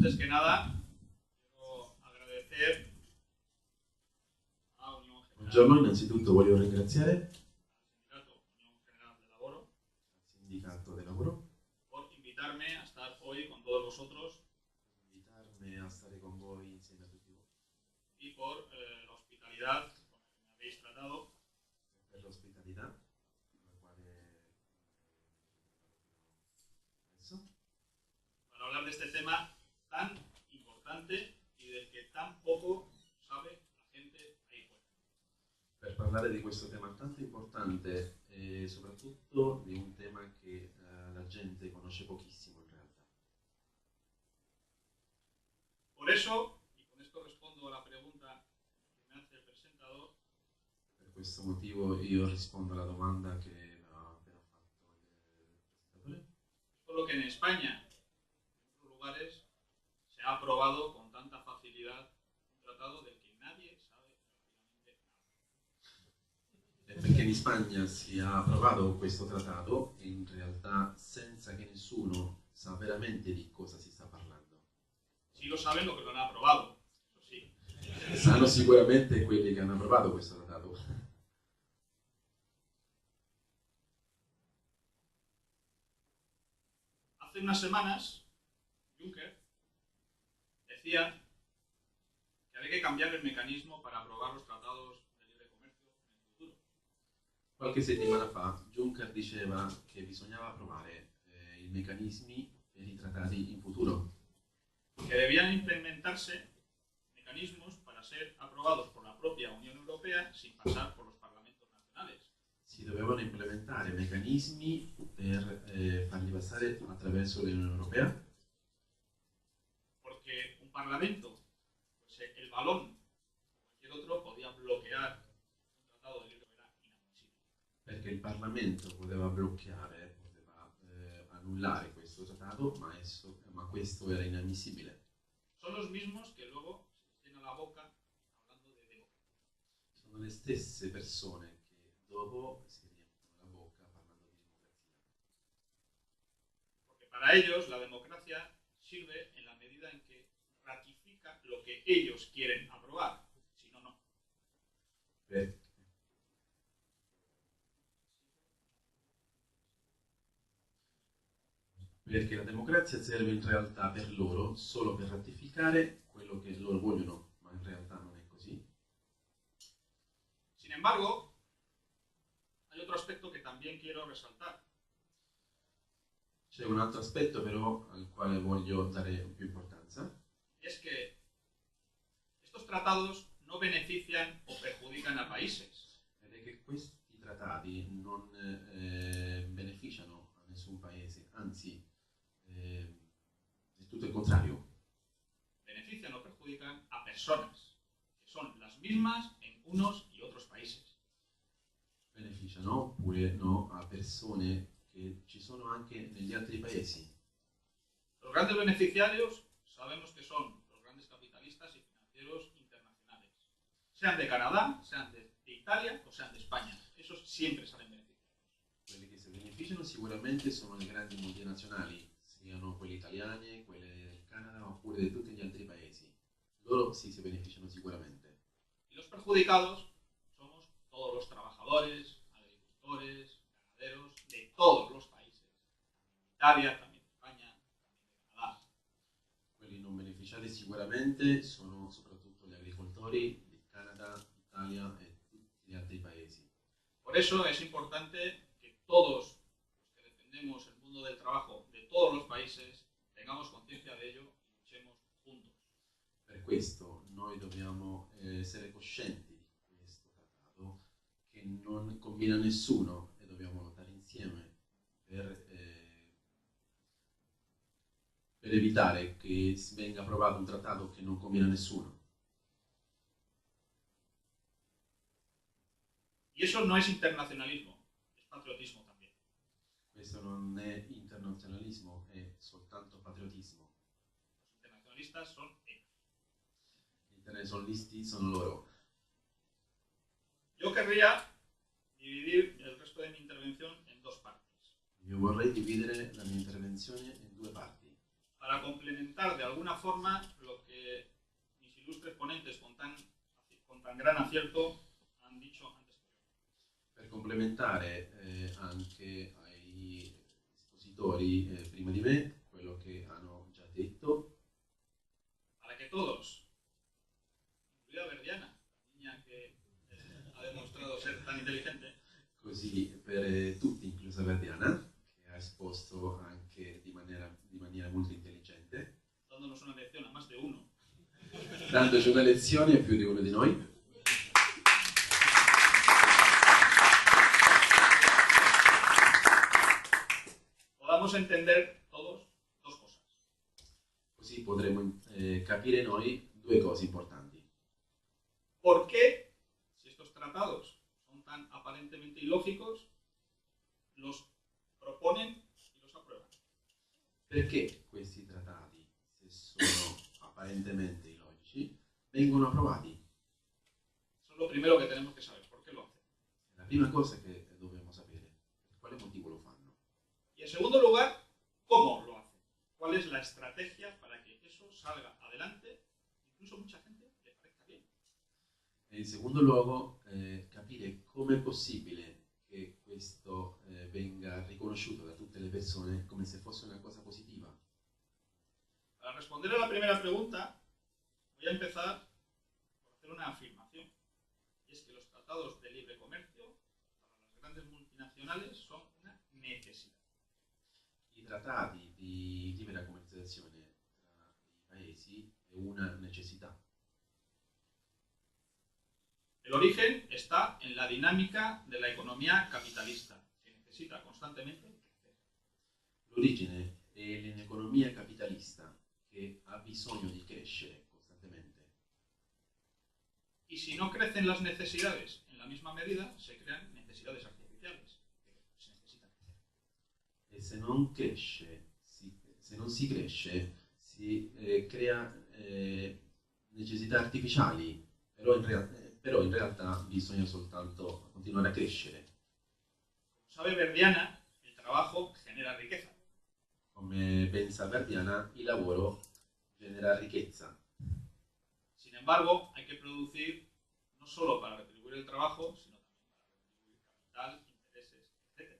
Antes que nada, quiero agradecer a Unión General, Buongiorno, innanzitutto voglio ringraziare al sindicato Unión General de Laboro, il Sindicato del Lavoro por invitarme a estar hoy con todos vosotros per invitarmi a stare con voi insieme a tutti voi y por la hospitalidad con la que me habéis tratado e per l'ospitalità con la quale adesso para hablar de este tema tan importante y del que tan poco sabe la gente ahí fuera. per parlare di questo tema tanto importante e soprattutto di un tema che la gente conosce pochissimo in realtà. Por eso, y con esto respondo a la pregunta que me hace el presentador, Per questo motivo io rispondo alla domanda che ha appena fatto il presentatore. es por lo que en España, en otros lugares, se ha aprobado con tanta facilidad un tratado del que nadie sabe prácticamente nada. È perché in Spagna si è approvato questo trattato e in realtà senza che nessuno sa veramente di cosa si sta parlando. Sí lo saben los que lo han aprobado, eso sí. Sanno sicuramente quelli che hanno approvato questo trattato. Hace unas semanas, Juncker decía que había que cambiar el mecanismo para aprobar los tratados de libre comercio en el futuro. Qualche settimana fa Juncker diceva che bisognava approvare i meccanismi per i trattati in futuro, Que debían implementarse mecanismos para ser aprobados por la propia Unión Europea sin pasar por los parlamentos nacionales. si dovevano implementare meccanismi per farli passare attraverso l'Unione Europea, Porque un parlamento, pues el balón o cualquier otro, podía bloquear un tratado de libre comercio, era inadmisible. perché il Parlamento poteva bloccare, poteva annullare questo trattato, ma questo era inammissibile. Son los mismos que luego se les llena la boca hablando de democracia. Sono le stesse persone che dopo si riempiono la bocca parlando di democrazia. Porque para ellos la democracia sirve en la medida en que ratifica lo que ellos quieren aprobar, si no, no. Perché la democrazia serve in realtà per loro solo per ratificare quello che loro vogliono, ma in realtà non è così. Sin embargo, hay otro aspecto que también quiero resaltar. C'è un altro aspetto però al quale voglio dare più importanza, Y es que estos tratados no benefician o perjudican a países, ed è che questi trattati non beneficiano a nessun paese, anzi è tutto il contrario. benefician o perjudican a personas, que son las mismas en unos y otros países. Beneficiano oppure no a persone che ci sono anche negli altri paesi. Los grandes beneficiarios sabemos que son los grandes capitalistas y financieros internacionales, sean de Canadá, sean de Italia o sean de España. Esos siempre salen beneficiados. Quelli che si beneficiano sicuramente sono le grandi multinazionali, siano quelle italiane, quelle del Canada oppure di tutti gli altri paesi. Loro sì si beneficiano sicuramente. Y los perjudicados somos todos los trabajadores, agricultores, ganaderos de todos los países. También de Italia, también de España, también de Canadá. Quelli non beneficiati sicuramente sono soprattutto gli agricoltori del Canada, Italia e tutti gli altri paesi. Por eso es importante que todos los que defendemos el mundo del trabajo de todos los países tengamos conciencia de ello y luchemos juntos. Per questo noi dobbiamo essere coscienti di questo trattato che non combina nessuno e dobbiamo lottare insieme per evitare che venga approvato un trattato che non combina nessuno. Y eso no es internacionalismo, es patriotismo también. Questo non è internazionalismo, è soltanto patriottismo. Los internacionalistas son ellos. Gli internazionalisti sono loro. Yo querría dividir el resto de mi intervención en dos partes. Io vorrei dividere la mia intervenzione in due parti. para complementar de alguna forma lo que mis ilustres ponentes con tan gran acierto han dicho antes que yo. Per complementare anche ai espositori prima di me quello che hanno già detto, Para que todos, incluida Verdiana, la niña que ha demostrado ser tan inteligente, così per tutti, inclusa Verdiana, che ha esposto anche di maniera molto intelligente, dándonos una lección a más de uno, dandoci una lezione a più di uno di noi, podamos entender todos dos cosas. così potremo capire noi due cose importanti. ¿Por qué, si estos tratados son tan aparentemente ilógicos, los proponen y los aprueban? Perché questi trattati, se sono apparentemente illogici, vengono approvati? Eso es lo primero que tenemos que saber. ¿Por qué lo hacen? È la prima cosa che dobbiamo sapere. Per quale motivo lo fanno? Y en segundo lugar, ¿cómo lo hacen? ¿Cuál es la estrategia para que eso salga adelante? Incluso mucha gente le parezca bien. E in secondo luogo, capire come è possibile che questo venga riconosciuto da tutte le persone come se fosse una cosa positiva. Para responder a la primera pregunta, voy a empezar por hacer una afirmación. Y es que los tratados de libre comercio para las grandes multinacionales son una necesidad. I trattati di libera commercializzazione tra i paesi è una necessità. El origen está en la dinámica de la economía capitalista, que necesita constantemente crecer. L'origine è l'economia capitalista che ha bisogno di crescere costantemente. Y si no crecen las necesidades en la misma medida, se crean necesidades artificiales, pero se necesita crecer. E se non cresce, se non si cresce, si crea necessità artificiali, però in realtà bisogna soltanto continuare a crescere. Como sabe Verdiana, el trabajo genera riqueza. Come pensa Verdiana, il lavoro genera ricchezza. Sin embargo, hay que producir no solo para retribuir el trabajo, sino también para retribuir capital, intereses, etc.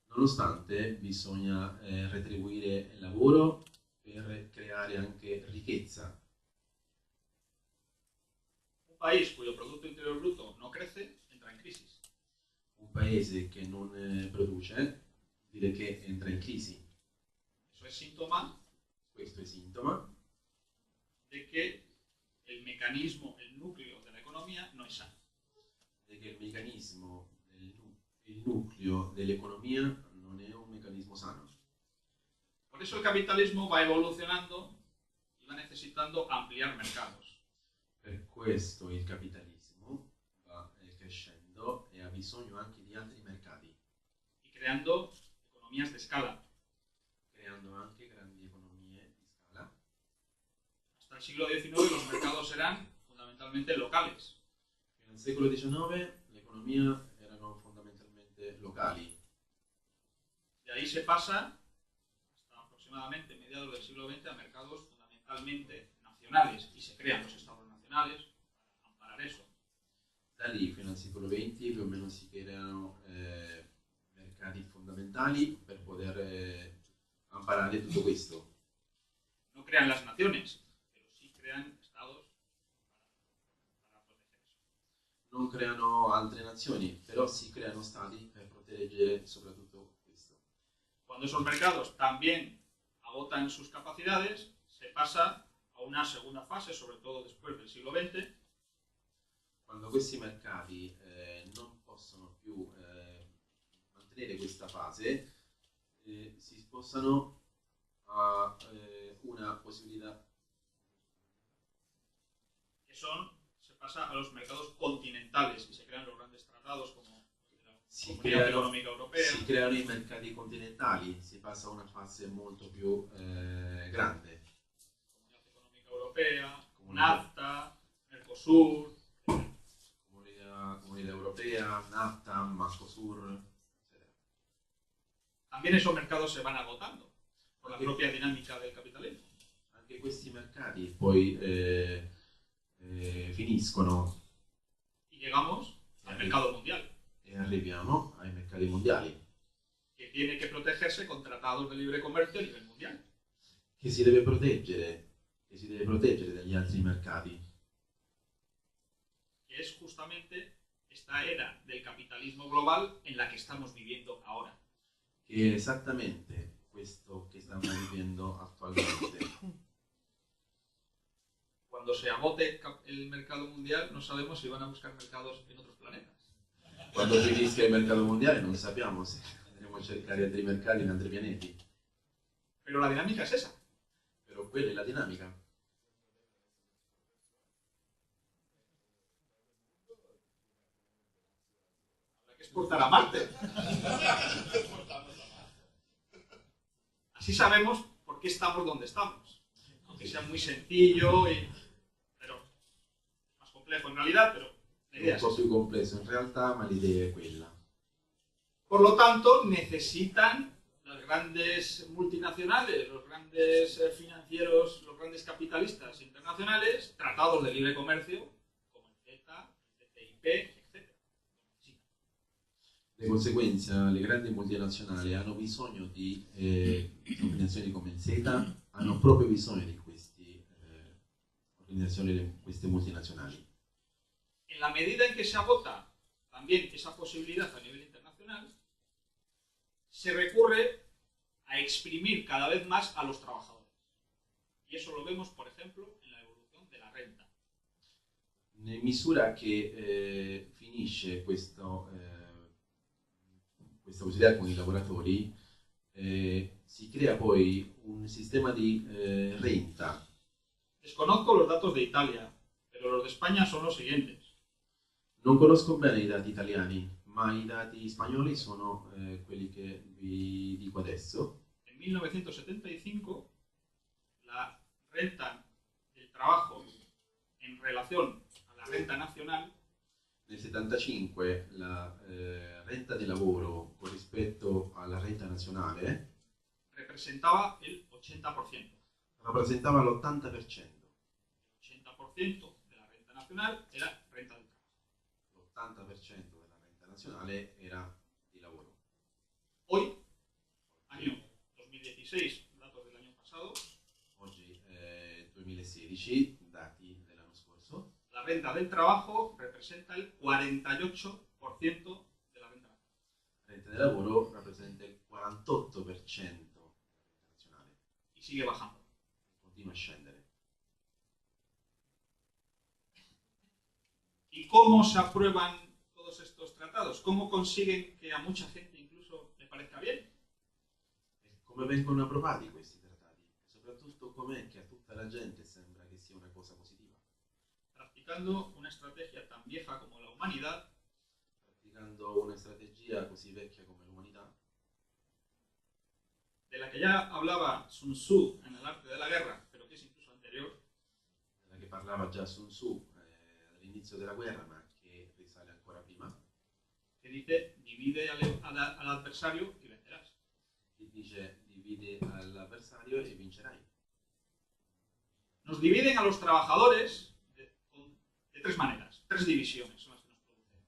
Nonostante bisogna retribuire il lavoro per creare anche ricchezza. Un país cuyo Producto Interior Bruto no crece entra en crisis. Un paese che non produce, dire che entra in crisi. Eso es síntoma Questo è sintomo de que el mecanismo, el núcleo de la economía no es sano. di che il meccanismo, il nucleo dell'economia non è un meccanismo sano. Por eso el capitalismo va evolucionando y va necesitando ampliar mercados. Per questo il capitalismo va crescendo e ha bisogno anche di altri mercati, Y creando economías de escala. creando anche grandi economie di scala. Hasta el siglo XIX los mercados eran fundamentalmente locales. Fino al secolo XIX l'economia erano fondamentalmente locali. De ahí se pasa, hasta aproximadamente mediados del siglo XX, a mercados fundamentalmente nacionales. Y se crean los estados nacionales para amparar eso. Da lì fino al secolo XX più o meno si creano mercati fondamentali per poter amparare tutto questo. No crean las naciones, pero sí crean estados para proteger eso. Non creano altre nazioni, però si creano stati per proteggere soprattutto questo. Cuando esos mercados también agotan sus capacidades, se pasa a una segunda fase, sobre todo después del siglo XX, Quando questi mercati non possono più mantenere questa fase, si spostano a una possibilità que se pasa a los mercados continentales y se crean los grandes tratados como la Comunidad Económica Europea. Si creano i mercati continentali, si passa a una fase molto più grande. Comunidad Económica Europea, NAFTA, Mercosur, Comunità Europea, NAFTA, Mercosur, etc. también esos mercados se van agotando. por la propia dinámica del capitalismo. Anche questi mercati poi finiscono Y llegamos al mercado mundial, e arriviamo ai mercati mondiali, que tiene que protegerse con tratados de libre comercio a nivel mundial. che si deve proteggere dagli altri mercati, Que es justamente esta era del capitalismo global en la que estamos viviendo ahora. che è esattamente questo che stiamo vivendo attualmente. Cuando se agote el mercado mundial, no sabemos si van a buscar mercados en otros planetas. Quando finisca il mercato mondiale non sappiamo se andremo a cercare altri mercati in altri pianeti, Pero la dinámica es esa. però quella è la dinamica. Habrá que exportar a Marte. Así sabemos por qué estamos donde estamos. Aunque sea muy sencillo, pero es más complejo en realidad, pero la idea È es un po' esa. più complesso in realtà, ma l'idea è quella. Por lo tanto, necesitan las grandes multinacionales, los grandes financieros, los grandes capitalistas internacionales, tratados de libre comercio, como el CETA, el TTIP, etc. Di conseguenza le grandi multinazionali hanno bisogno di organizzazioni come il SETA, hanno proprio bisogno di queste organizzazioni, queste multinazionali. En la medida en que se agota también esa posibilidad a nivel internacional, se recurre a exprimir cada vez más a los trabajadores. Y eso lo vemos, por ejemplo, en la evolución de la renta. In misura che finisce questa possibilità con i lavoratori, si crea poi un sistema di renta. Desconozco los datos de Italia, pero los de España son los siguientes. Non conosco bene i dati italiani, ma i dati spagnoli sono quelli che vi dico adesso. En 1975, la renta del trabajo en relación a la renta nacional Nel 75 la renta di lavoro con rispetto alla renta nazionale representaba el 80%. rappresentava l'80%. El 80% de la renta nacional era renta del trabajo. L'80% della renta nazionale era di lavoro. Hoy, año 2016, datos del año pasado, Oggi 2016, dati dell'anno scorso, la renta del trabajo representa el 48% de la renta nacional. la renta del lavoro rappresenta il 48% della renta nazionale. Y sigue bajando. Continua a scendere. ¿Y cómo se aprueban todos estos tratados? ¿Cómo consiguen que a mucha gente incluso le parezca bien? E come vengono approvati questi trattati? E soprattutto com'è che a tutta la gente sembra che sia una cosa positiva? Practicando una estrategia tan vieja como la humanidad, Praticando una strategia così vecchia come l'umanità, de la que ya hablaba Sun Tzu en el arte de la guerra, pero que es incluso anterior, della che parlava già Sun Tzu all'inizio della guerra, ma che risale ancora prima, que dice divide al adversario y vencerás. che dice divide all'avversario e vincerai. Nos dividen a los trabajadores de tres maneras, tres divisiones son las que nos producen.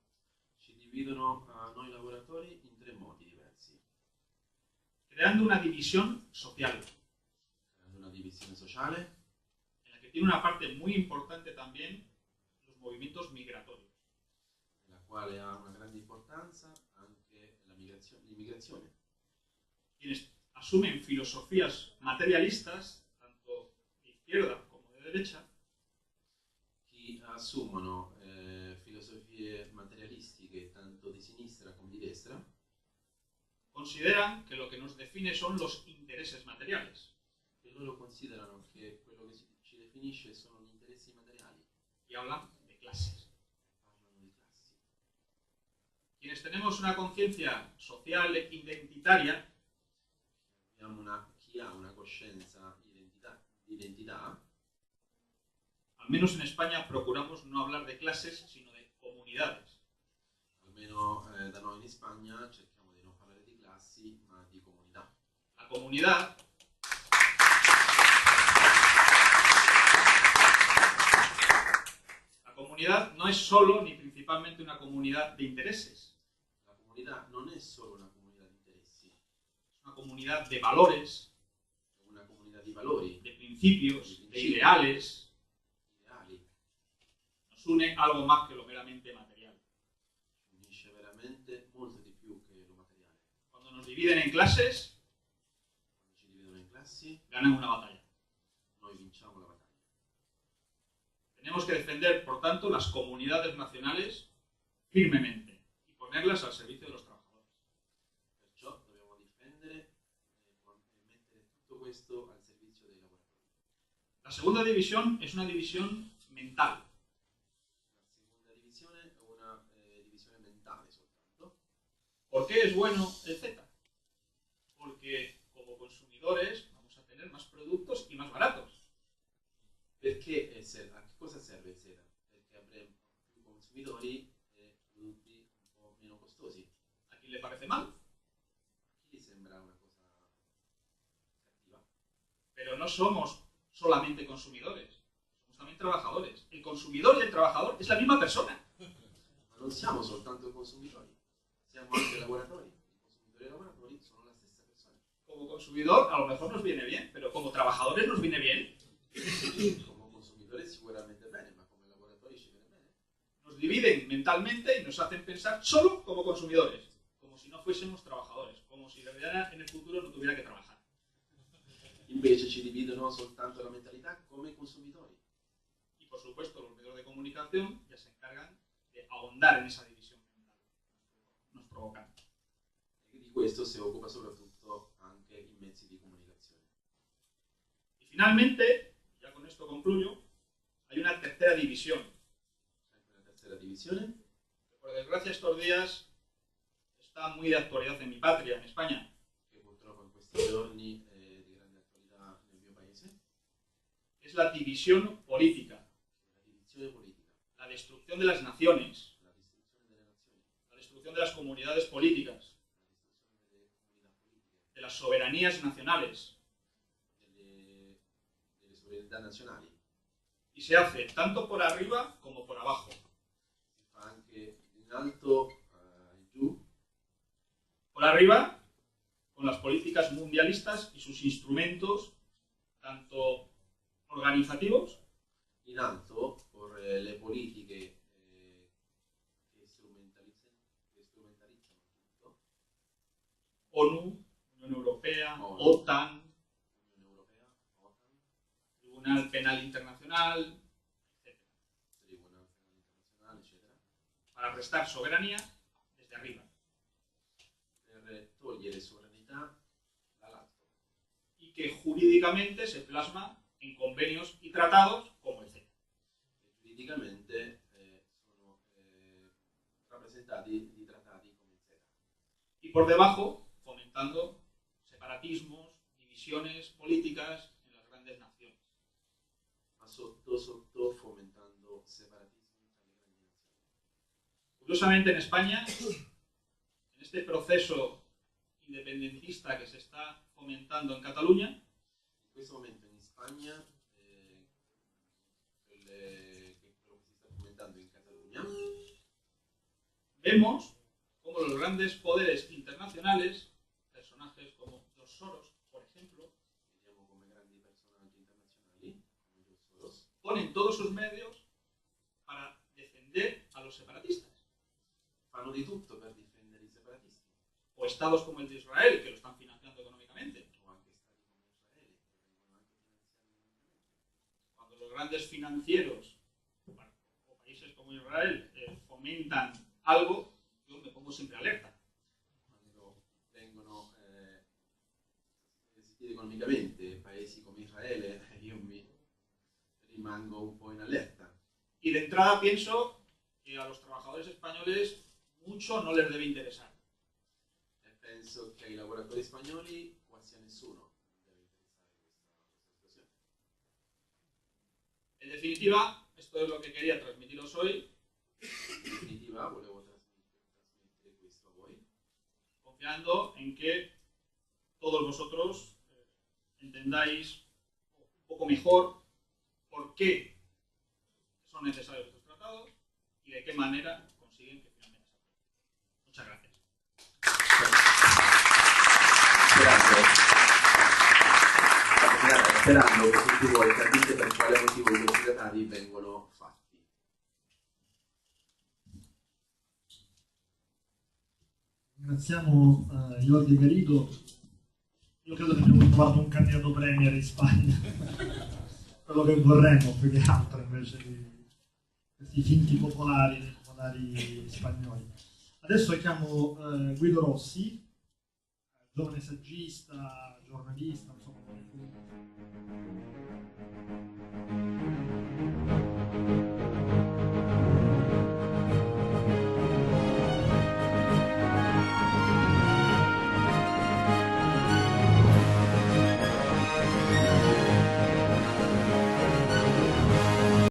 Ci dividono a noi lavoratori in tre modi diversi, Creando una división social, creando una divisione sociale, en la que tiene una parte muy importante también los movimientos migratorios. nella quale ha una grande importanza anche l'immigrazione. Quienes asumen filosofías materialistas, tanto de izquierda como de derecha, Chi assumono filosofie materialistiche tanto di sinistra come di destra, consideran que lo que nos define son los intereses materiales che loro considerano che quello che ci definisce sono gli interessi materiali, y hablan de clases. parlano di classi. Quienes tenemos una conciencia social e identitaria, Chi ha una coscienza di identità, al menos en España procuramos no hablar de clases, sino de comunidades. almeno da noi in Spagna cerchiamo di non parlare di classi, ma di comunità. La comunidad comunidad no es solo ni principalmente una comunidad de intereses. La comunità non è solo una comunità di interessi, Es una comunidad de valores, è una comunità di valori, de principios, de ideales. ideali, Nos une algo más que lo meramente material. unisce veramente molto di più che lo materiale. Cuando nos dividen en clases, Quando ci dividono in classi, ganan una batalla. noi vinciamo la battaglia. Tenemos que defender, por tanto, las comunidades nacionales firmemente y ponerlas al servicio de los trabajadores. Perciò dobbiamo difendere e mettere tutto questo al servizio dei lavoratori. La segunda división es una división mental. La seconda divisione è una divisione mentale soltanto. ¿Por qué es bueno el Z? Porque como consumidores vamos a tener más productos y más baratos. Perché a che cosa serve il seta? Perché avremo più consumitori e prodotti un po' meno costosi. ¿A quién le parece mal? A chi sembra una cosa cattiva? Pero no somos solamente consumidores, somos también trabajadores. El consumidor y el trabajador es la misma persona. Ma non siamo soltanto consumitori, siamo anche lavoratori. I consumitori e i lavoratori sono la stessa persona. Como consumidor a lo mejor nos viene bien, pero como trabajadores nos viene bien. Come consumitori sicuramente bene, ma come lavoratori ci viene bene. Nos dividen mentalmente y nos hacen pensar solo como consumidores, como si no fuésemos trabajadores, como si de verdad en el futuro no tuviera que trabajar. Invece ci dividono soltanto la mentalità come consumitori. Y por supuesto los medios de comunicación ya se encargan de ahondar en esa división mental, nos provocan. E di questo si occupa soprattutto anche i mezzi di comunicazione. Y finalmente, ya con esto concluyo, hay una tercera división. Sempre la terza divisione, Que por desgracia estos días está muy de actualidad en mi patria, en España. che purtroppo in questi giorni è di grande attualità nel mio paese, Es la división política, la divisione politica, la destrucción de las naciones, la distruzione delle nazioni, la destrucción de las comunidades políticas, la distruzione delle comunità politiche, de las soberanías nacionales. delle sovranità nazionali. Y se hace tanto por arriba como por abajo. Si fa anche in alto e giù, Por arriba, con las políticas mundialistas y sus instrumentos, tanto organizativos in alto por le politiche che strumentalizzano tutto, ONU, Unión Europea, ONU. OTAN, Unione Europea, OTAN, Tribunal Penal Internacional, etc., Tribunale Penale Internazionale, eccetera, para prestar soberanía desde arriba. per togliere sovranità dall'alto Y que jurídicamente se plasma en convenios y tratados como el CETA. e giuridicamente sono rappresentati di trattati come il CETA. Y por debajo, fomentando separatismos, divisiones políticas en las grandes naciones. Ma sotto fomentando separatismi tra le grandi nazioni. Curiosamente en España, en este proceso independentista que se está fomentando en Cataluña, In questo momento in Spagna, quello che si sta fomentando in Catalogna, vemos cómo los grandes poderes internacionales, personajes como George Soros, por ejemplo, vediamo come grandi personaggi internazionali, come George Soros, ponen todos sus medios para defender a los separatistas. fanno di tutto per difendere i separatisti, O estados como el de Israel, que lo están financiando económicamente. o anche stati come Israele, che vengono anche finanziati economicamente. Cuando los grandes financieros o países como Israel fomentan algo, yo me pongo siempre alerta. Quando vengono gestiti economicamente paesi come Israele, io mi rimango un po' in allerta. Y de entrada pienso que a los trabajadores españoles mucho no les debe interesar. E penso che ai lavoratori spagnoli quasi a nessuno deve interessare questa situazione. En definitiva, esto es lo que quería transmitiros hoy, In definitiva, volevo trasmettere questo a voi, confiando en que todos vosotros entendáis un poco mejor por qué son necesarios estos tratados de qué manera consiguen que finalmente se apruebe. Muchas gracias. Sperando che tutti voi capite per quale motivo i consiglieri vengono fatti. Ringraziamo Jorge Garrido. Io credo che abbiamo trovato un candidato premier in Spagna, quello che vorremmo più che altro invece di questi finti popolari spagnoli. Adesso chiamo Guido Rossi, giovane saggista, giornalista, insomma.